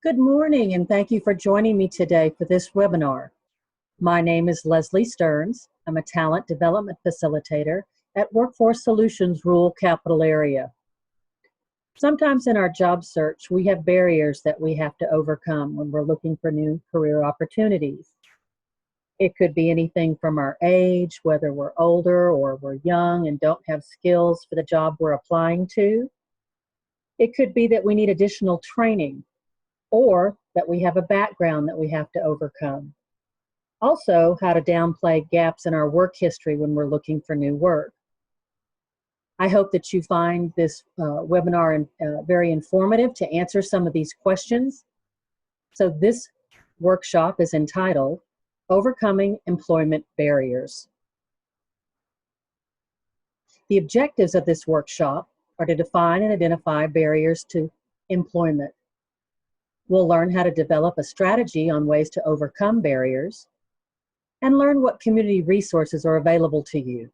Good morning, and thank you for joining me today for this webinar. My name is Leslie Stearns. I'm a talent development facilitator at Workforce Solutions Rural Capital Area. Sometimes in our job search, we have barriers that we have to overcome when we're looking for new career opportunities. It could be anything from our age, whether we're older or we're young and don't have skills for the job we're applying to. It could be that we need additional training, or that we have a background that we have to overcome. Also, how to downplay gaps in our work history when we're looking for new work. I hope that you find this webinar very informative to answer some of these questions. So this workshop is entitled, Overcoming Employment Barriers. The objectives of this workshop are to define and identify barriers to employment. We'll learn how to develop a strategy on ways to overcome barriers and learn what community resources are available to you.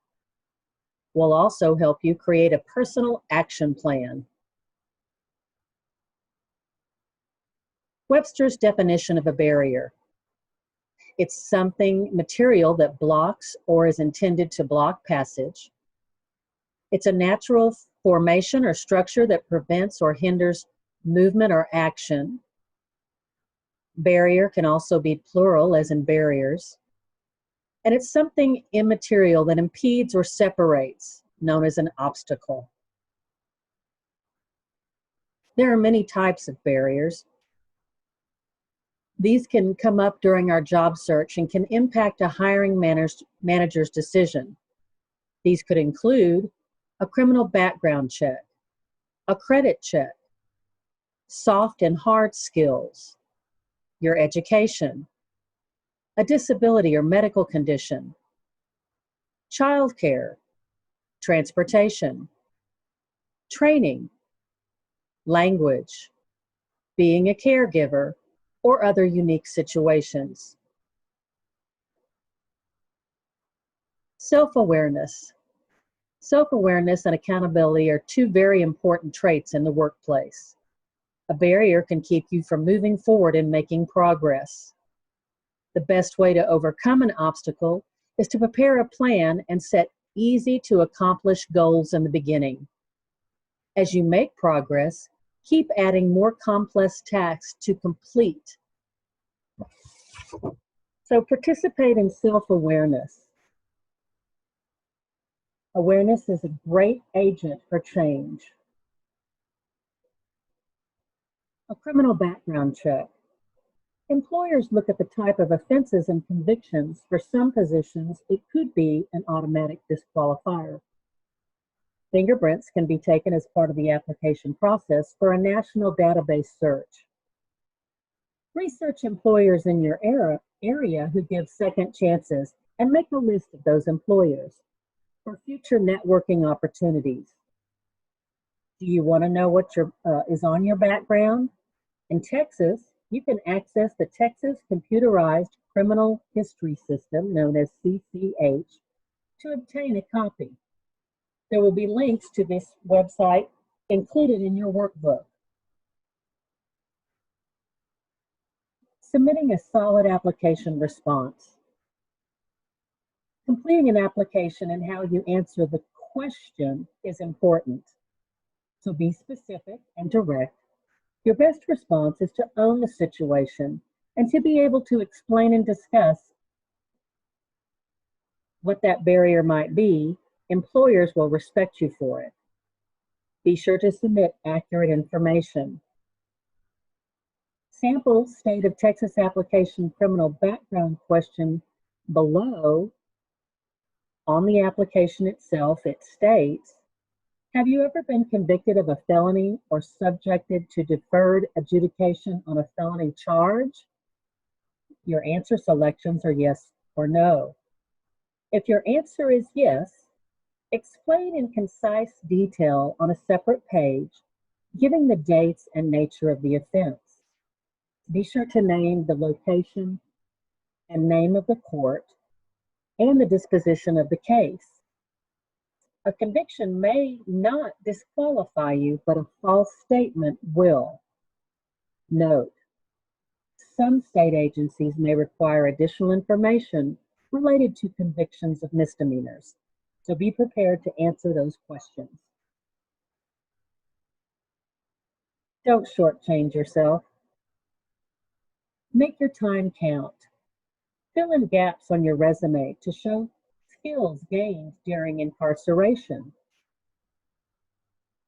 We'll also help you create a personal action plan. Webster's definition of a barrier. It's something material that blocks or is intended to block passage. It's a natural formation or structure that prevents or hinders movement or action. Barrier can also be plural, as in barriers. And it's something immaterial that impedes or separates, known as an obstacle. There are many types of barriers. These can come up during our job search and can impact a hiring manager's decision. These could include a criminal background check, a credit check, soft and hard skills, your education, a disability or medical condition, childcare, transportation, training, language, being a caregiver, or other unique situations. Self-awareness. Self-awareness and accountability are two very important traits in the workplace. A barrier can keep you from moving forward and making progress. The best way to overcome an obstacle is to prepare a plan and set easy to accomplish goals in the beginning. As you make progress, keep adding more complex tasks to complete. So participate in self-awareness. Awareness is a great agent for change. A criminal background check. Employers look at the type of offenses and convictions. For some positions, it could be an automatic disqualifier. Fingerprints can be taken as part of the application process for a national database search. Research employers in your area who give second chances and make a list of those employers for future networking opportunities. Do you want to know what is on your background? In Texas, you can access the Texas Computerized Criminal History System, known as CCH, to obtain a copy. There will be links to this website included in your workbook. Submitting a solid application response. Completing an application and how you answer the question is important. So be specific and direct. Your best response is to own the situation and to be able to explain and discuss what that barrier might be. Employers will respect you for it. Be sure to submit accurate information. Sample state of Texas application criminal background question below. On the application itself, it states, have you ever been convicted of a felony or subjected to deferred adjudication on a felony charge? Your answer selections are yes or no. If your answer is yes, explain in concise detail on a separate page, giving the dates and nature of the offense. Be sure to name the location and name of the court and the disposition of the case. A conviction may not disqualify you, but a false statement will. Note, some state agencies may require additional information related to convictions of misdemeanors, so be prepared to answer those questions. Don't shortchange yourself. Make your time count. Fill in gaps on your resume to show skills gained during incarceration.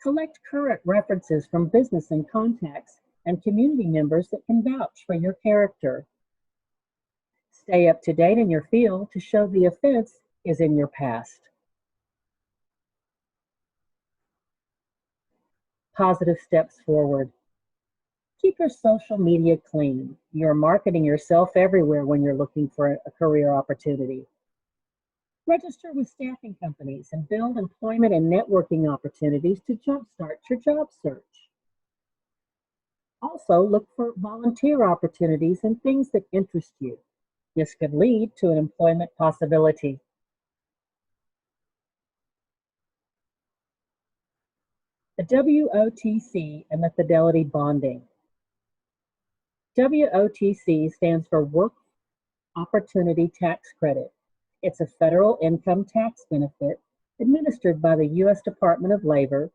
Collect current references from business and contacts and community members that can vouch for your character. Stay up to date in your field to show the offense is in your past. Positive steps forward. Keep your social media clean. You're marketing yourself everywhere when you're looking for a career opportunity. Register with staffing companies and build employment and networking opportunities to jumpstart your job search. Also, look for volunteer opportunities and things that interest you. This could lead to an employment possibility. The WOTC and the Fidelity bonding. WOTC stands for Work Opportunity Tax Credit. It's a federal income tax benefit administered by the U.S. Department of Labor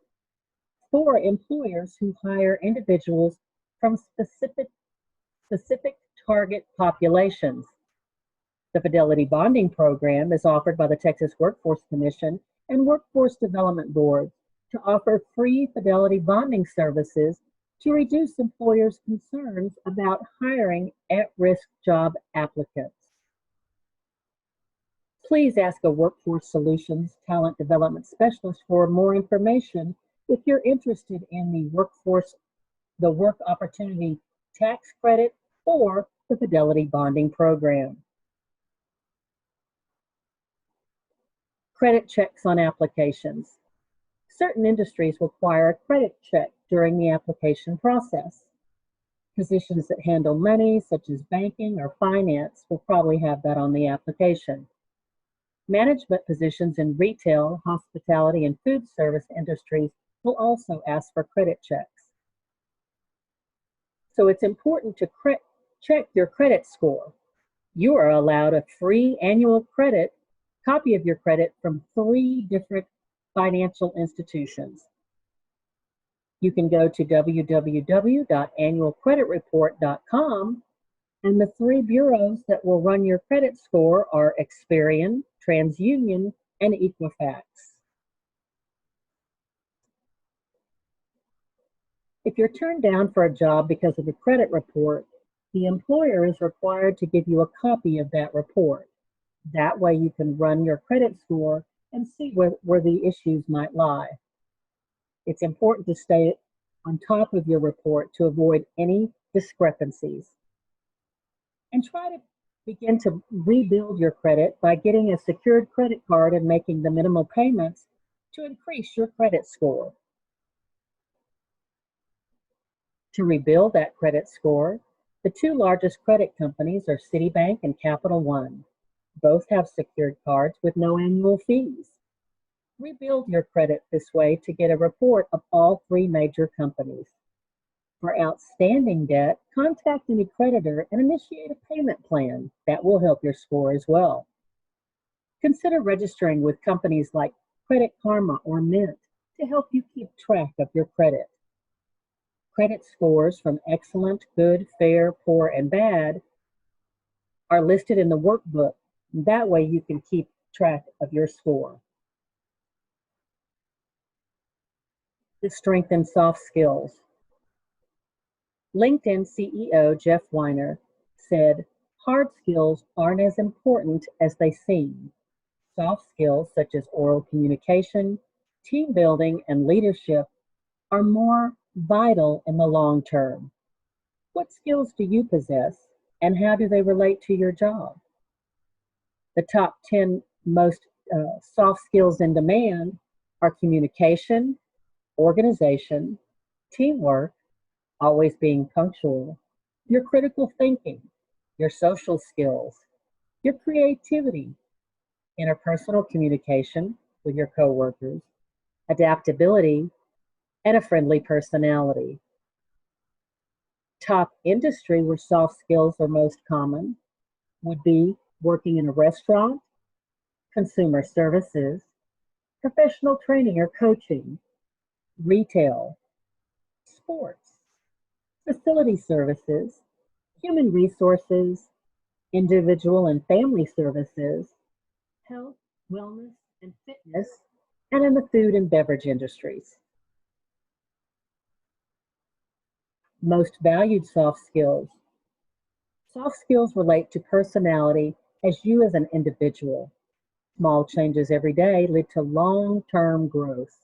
for employers who hire individuals from specific target populations. The Fidelity Bonding Program is offered by the Texas Workforce Commission and Workforce Development Board to offer free Fidelity bonding services to reduce employers' concerns about hiring at-risk job applicants. Please ask a Workforce Solutions Talent Development Specialist for more information if you're interested in the Work Opportunity Tax Credit or the Fidelity Bonding Program. Credit checks on applications. Certain industries require a credit check during the application process. Positions that handle money, such as banking or finance, will probably have that on the application. Management positions in retail, hospitality, and food service industries will also ask for credit checks. So it's important to check your credit score. You are allowed a free annual copy of your credit from 3 different financial institutions. You can go to www.annualcreditreport.com, and the 3 bureaus that will run your credit score are Experian, TransUnion, and Equifax. If you're turned down for a job because of a credit report, the employer is required to give you a copy of that report. That way you can run your credit score and see where the issues might lie. It's important to stay on top of your report to avoid any discrepancies. And try to begin to rebuild your credit by getting a secured credit card and making the minimal payments to increase your credit score. To rebuild that credit score, the 2 largest credit companies are Citibank and Capital One. Both have secured cards with no annual fees. Rebuild your credit this way to get a report of all 3 major companies. For outstanding debt, contact any creditor and initiate a payment plan. That will help your score as well. Consider registering with companies like Credit Karma or Mint to help you keep track of your credit. Credit scores from excellent, good, fair, poor, and bad are listed in the workbook. That way you can keep track of your score. To strengthen soft skills. LinkedIn CEO Jeff Weiner said, "Hard skills aren't as important as they seem. Soft skills such as oral communication, team building, and leadership are more vital in the long term." What skills do you possess, and how do they relate to your job? The top 10 most soft skills in demand are communication, organization, teamwork, always being punctual, your critical thinking, your social skills, your creativity, interpersonal communication with your coworkers, adaptability, and a friendly personality. Top industry where soft skills are most common would be working in a restaurant, consumer services, professional training or coaching, retail, sports, facility services, human resources, individual and family services, health, wellness, and fitness, and in the food and beverage industries. Most valued soft skills. Soft skills relate to personality as you as an individual. Small changes every day lead to long-term growth.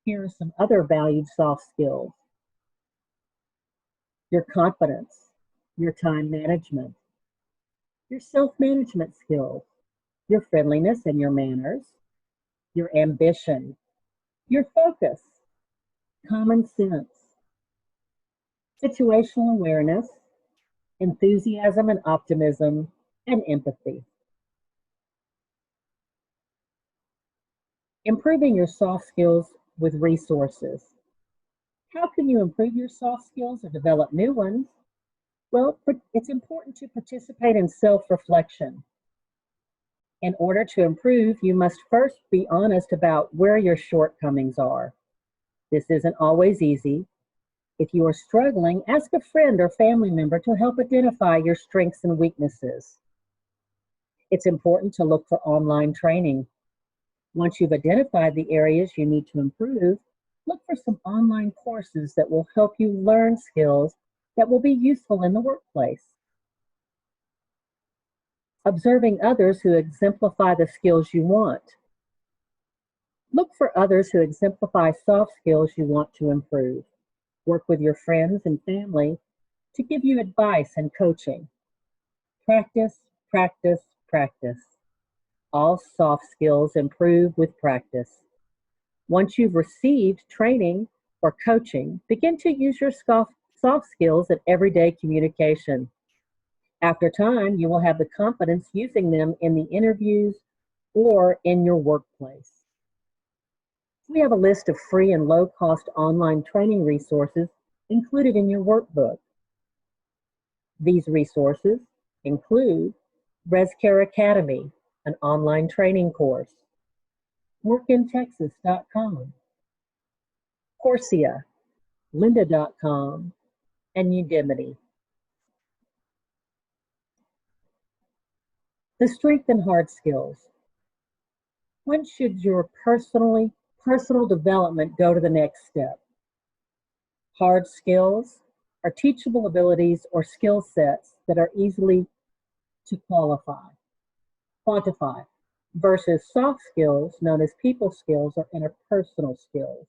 Here are some other valued soft skills. Your confidence, your time management, your self-management skills, your friendliness and your manners, your ambition, your focus, common sense, situational awareness, enthusiasm and optimism, and empathy. Improving your soft skills with resources. How can you improve your soft skills or develop new ones? Well, it's important to participate in self-reflection. In order to improve, you must first be honest about where your shortcomings are. This isn't always easy. If you are struggling, ask a friend or family member to help identify your strengths and weaknesses. It's important to look for online training. Once you've identified the areas you need to improve, look for some online courses that will help you learn skills that will be useful in the workplace. Observing others who exemplify the skills you want. Look for others who exemplify soft skills you want to improve. Work with your friends and family to give you advice and coaching. Practice, practice, practice. All soft skills improve with practice. Once you've received training or coaching, begin to use your soft skills in everyday communication. After time, you will have the confidence using them in the interviews or in your workplace. We have a list of free and low-cost online training resources included in your workbook. These resources include WSRCA Academy, an online training course, workintexas.com, Coursera, lynda.com, and Udemy. The strength and hard skills. When should your personal development go to the next step? Hard skills are teachable abilities or skill sets that are easily to quantify, versus soft skills known as people skills or interpersonal skills.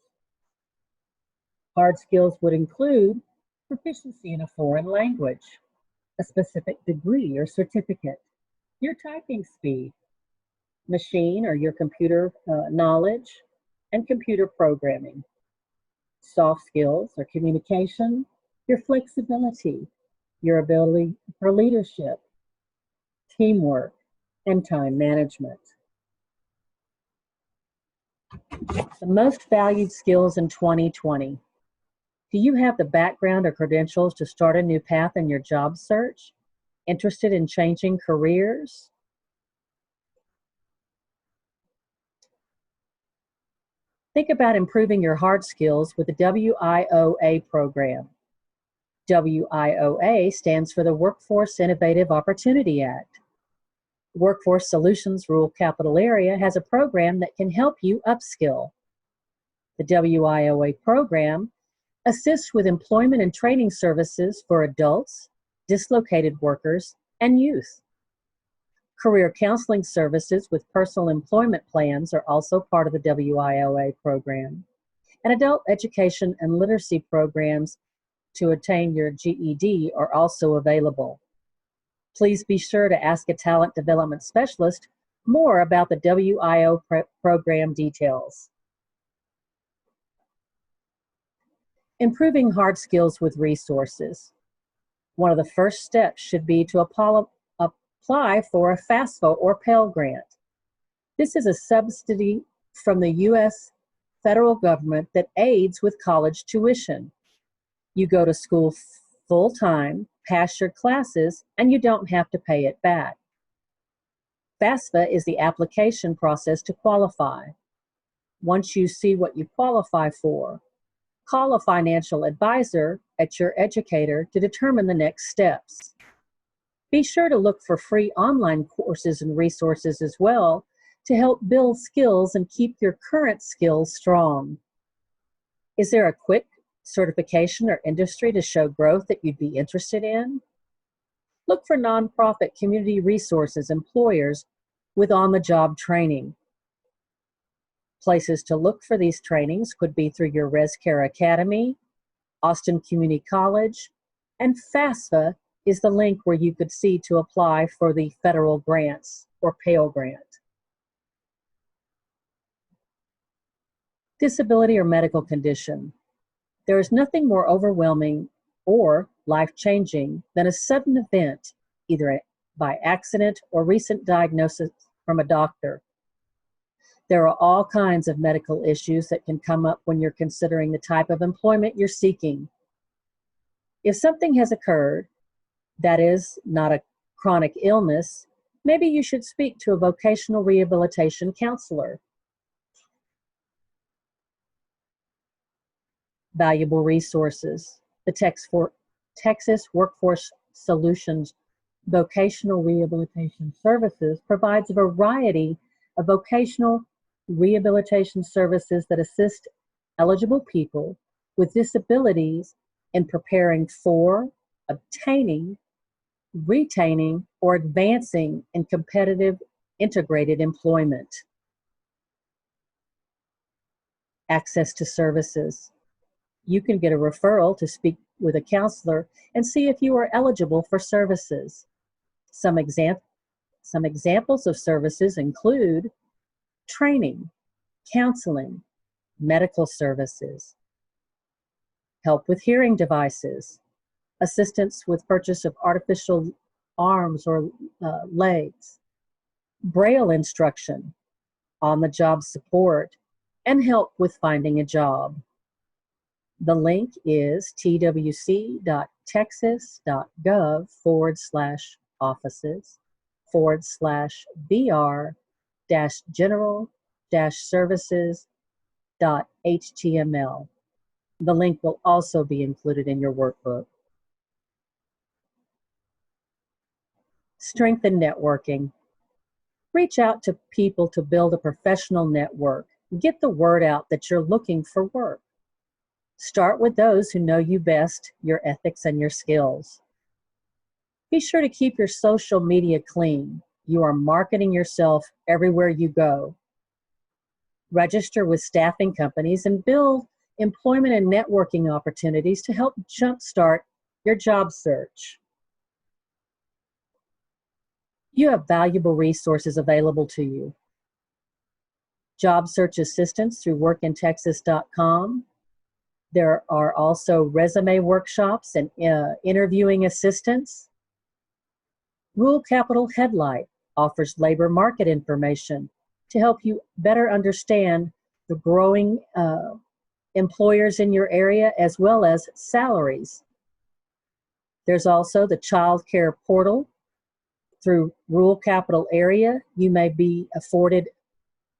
Hard skills would include proficiency in a foreign language, a specific degree or certificate, your typing speed, machine or your computer knowledge, and computer programming. Soft skills are communication, your flexibility, your ability for leadership, teamwork, and time management. The most valued skills in 2020. Do you have the background or credentials to start a new path in your job search? Interested in changing careers? Think about improving your hard skills with the WIOA program. WIOA stands for the Workforce Innovative Opportunity Act. Workforce Solutions Rural Capital Area has a program that can help you upskill. The WIOA program assists with employment and training services for adults, dislocated workers, and youth. Career counseling services with personal employment plans are also part of the WIOA program. And adult education and literacy programs to attain your GED are also available. Please be sure to ask a talent development specialist more about the WIO program details. Improving hard skills with resources. One of the first steps should be to apply for a FAFSA or Pell Grant. This is a subsidy from the U.S. federal government that aids with college tuition. You go to school full-time, pass your classes, and you don't have to pay it back. FAFSA is the application process to qualify. Once you see what you qualify for, call a financial advisor at your educator to determine the next steps. Be sure to look for free online courses and resources as well to help build skills and keep your current skills strong. Is there a quick certification or industry to show growth that you'd be interested in? Look for nonprofit community resources, employers with on-the-job training. Places to look for these trainings could be through your WSRCA Academy, Austin Community College, and FAFSA is the link where you could see to apply for the federal grants or Pell Grant. Disability or medical condition. There is nothing more overwhelming or life-changing than a sudden event, either by accident or recent diagnosis from a doctor. There are all kinds of medical issues that can come up when you're considering the type of employment you're seeking. If something has occurred that is not a chronic illness, maybe you should speak to a vocational rehabilitation counselor. Valuable resources. The Texas Workforce Solutions Vocational Rehabilitation Services provides a variety of vocational rehabilitation services that assist eligible people with disabilities in preparing for, obtaining, retaining, or advancing in competitive integrated employment. Access to services. You can get a referral to speak with a counselor and see if you are eligible for services. Some examples of services include training, counseling, medical services, help with hearing devices, assistance with purchase of artificial arms or legs, Braille instruction, on-the-job support, and help with finding a job. The link is twc.texas.gov/offices/general-services.html. The link will also be included in your workbook. Strengthen networking. Reach out to people to build a professional network. Get the word out that you're looking for work. Start with those who know you best, your ethics and your skills. Be sure to keep your social media clean. You are marketing yourself everywhere you go. Register with staffing companies and build employment and networking opportunities to help jumpstart your job search. You have valuable resources available to you. Job search assistance through workintexas.com. There are also resume workshops and interviewing assistance. Rural Capital Headlight offers labor market information to help you better understand the growing employers in your area as well as salaries. There's also the Child Care Portal. Through Rural Capital Area, you may be afforded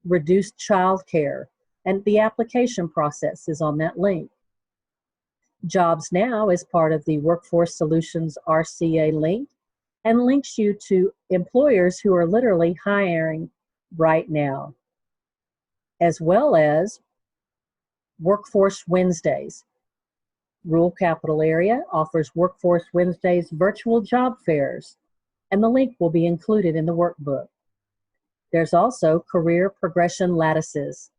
reduced child care, and the application process is on that link. Jobs Now is part of the Workforce Solutions RCA link and links you to employers who are literally hiring right now, as well as Workforce Wednesdays. Rural Capital Area offers Workforce Wednesdays virtual job fairs, and the link will be included in the workbook. There's also Career Progression Lattices.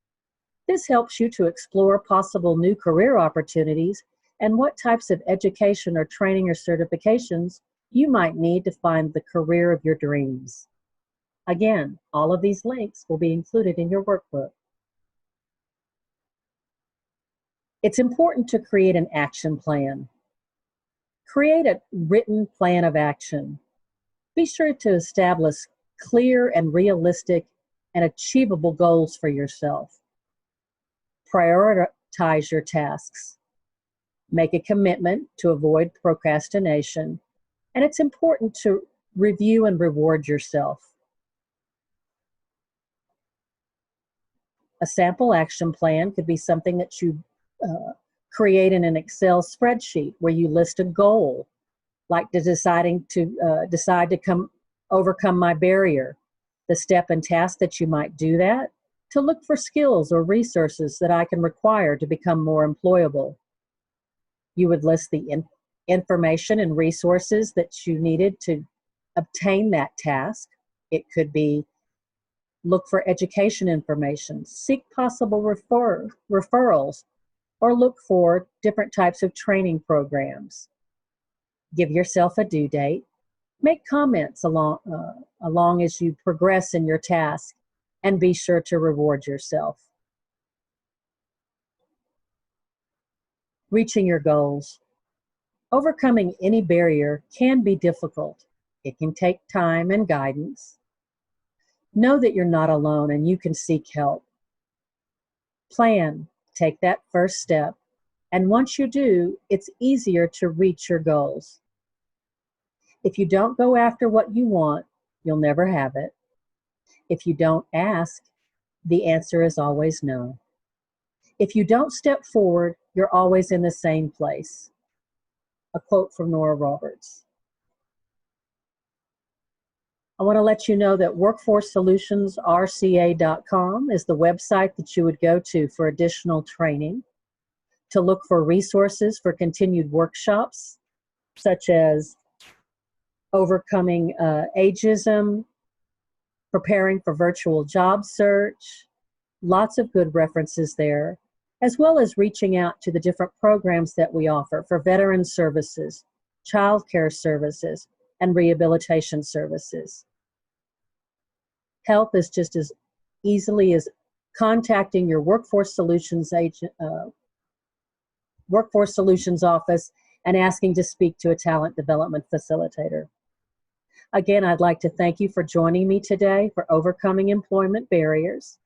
This helps you to explore possible new career opportunities and what types of education or training or certifications you might need to find the career of your dreams. Again, all of these links will be included in your workbook. It's important to create an action plan. Create a written plan of action. Be sure to establish clear and realistic and achievable goals for yourself. Prioritize your tasks. Make a commitment to avoid procrastination, and it's important to review and reward yourself. A sample action plan could be something that you create in an Excel spreadsheet where you list a goal, like decide to overcome my barrier, the step and task that you might do that, to look for skills or resources that I can require to become more employable. You would list the information and resources that you needed to obtain that task. It could be look for education information, seek possible referrals, or look for different types of training programs. Give yourself a due date. Make comments along as you progress in your task, and be sure to reward yourself. Reaching your goals. Overcoming any barrier can be difficult. It can take time and guidance. Know that you're not alone and you can seek help. Plan, take that first step, and once you do, it's easier to reach your goals. If you don't go after what you want, you'll never have it. If you don't ask, the answer is always no. If you don't step forward, you're always in the same place. A quote from Nora Roberts. I want to let you know that WorkforceSolutionsRCA.com is the website that you would go to for additional training, to look for resources for continued workshops, such as overcoming ageism, preparing for virtual job search, lots of good references there, as well as reaching out to the different programs that we offer for veteran services, childcare services, and rehabilitation services. Help is just as easily as contacting your Workforce Solutions office and asking to speak to a talent development facilitator. Again, I'd like to thank you for joining me today for Overcoming Employment Barriers.